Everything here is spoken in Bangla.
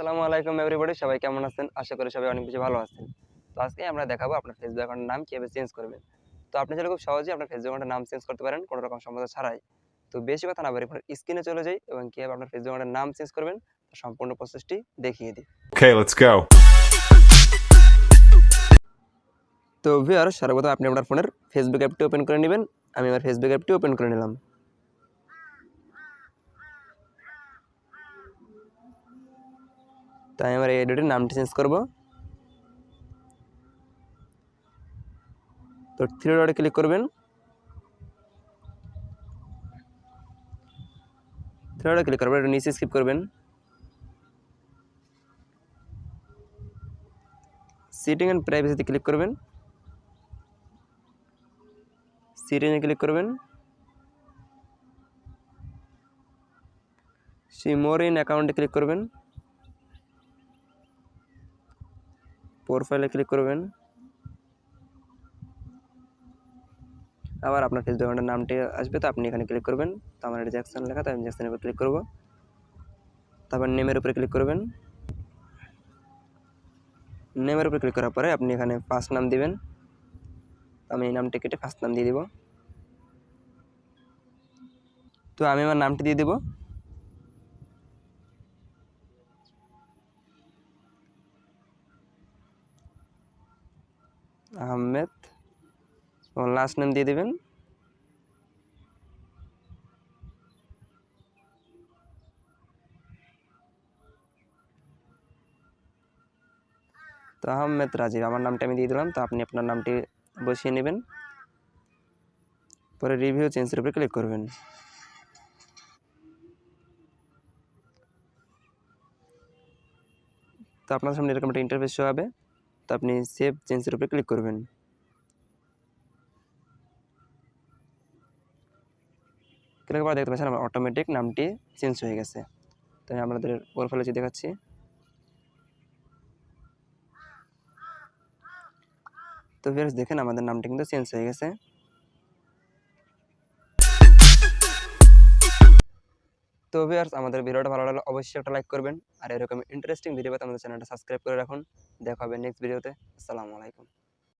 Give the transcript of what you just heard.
আসসালামু আলাইকুম এভরিবডি, সবাই কেমন আছেন? আশা করি সবাই অনেক বেশি ভালো আছেন। তো আজকে আমরা দেখাবো আপনার ফেসবুক অ্যাকাউন্টের নাম কিভাবে চেঞ্জ করবেন। তো আপনি চাইলে খুব সহজেই আপনার ফেসবুক অ্যাকাউন্টের নাম চেঞ্জ করতে পারেন কোনো রকম সমস্যা ছাড়াই। তো বেশি কথা না বাড়িয়ে আপনার স্ক্রিনে চলে যাই এবং কিভাবে আপনার ফেসবুক অ্যাকাউন্টের নাম চেঞ্জ করবেন তার সম্পূর্ণ প্রসেসটি দেখিয়ে দিই। Okay, let's go. তো ভিউয়ার্স, সর্বপ্রথম আপনি আপনার ফোনের ফেসবুক অ্যাপটি ওপেন করে নেবেন। আমি আমার ফেসবুক অ্যাপটি ওপেন করে নিলাম। তাই আমার এই আইডিটির নামটি চেঞ্জ করব। তো থ্রি ডটে ক্লিক করবেন। থ্রি ডটে ক্লিক করবেন, একটু নিচে স্কিপ করবেন। সেটিং অ্যান্ড প্রাইভেসিতে ক্লিক করবেন। সেটিংয়ে ক্লিক করবেন। সি মোর ইন অ্যাকাউন্টে ক্লিক করবেন। প্রোফাইলে ক্লিক করবেন। আবার আপনার ফেসবুক অ্যাকাউন্টের নামটি আসবে, তো আপনি এখানে ক্লিক করবেন। তো আমার এটা জ্যাকসন লেখা, তো আমি জ্যাকসনের উপর ক্লিক করব। তারপর নেমের উপরে ক্লিক করবেন। নেমের উপরে ক্লিক করার পরে আপনি এখানে ফার্স্ট নাম দিবেন। আমি এই নামটি কেটে ফার্স্ট নাম দিয়ে দিব। তো আমি আমার নামটি দিয়ে দিব। আহমেদ। এবং লাস্ট নেম দিয়ে দিবেন। তো আহমেদ রাজীব, আমার নামটা আমি দিয়ে দিলাম। তো আপনি আপনার নামটি বসিয়ে নেবেন। পরে রিভিউ চেঞ্জের উপরে ক্লিক করবেন। তো আপনার সামনে এরকম একটা ইন্টারফেস শো হবে। তো আপনি সেভ চেঞ্জের উপরে ক্লিক করবেন। ক্লিক করার দেখতে পাচ্ছেন আমার অটোমেটিক নামটি চেঞ্জ হয়ে গেছে। তো আমি আপনাদের প্রোফাইলে যে দেখাচ্ছি। তো ভিউয়ার্স, দেখেন আমাদের নামটা কিন্তু চেঞ্জ হয়ে গেছে। তো ভিউয়ার্স, আমাদের ভিডিওটা ভালো লাগলে অবশ্যই একটা লাইক করবেন। আর এরকম ইন্টারেস্টিং ভিডিও পেতে আমাদের চ্যানেলটা সাবস্ক্রাইব করে রাখুন। দেখা হবে নেক্সট ভিডিওতে। আসসালামু আলাইকুম।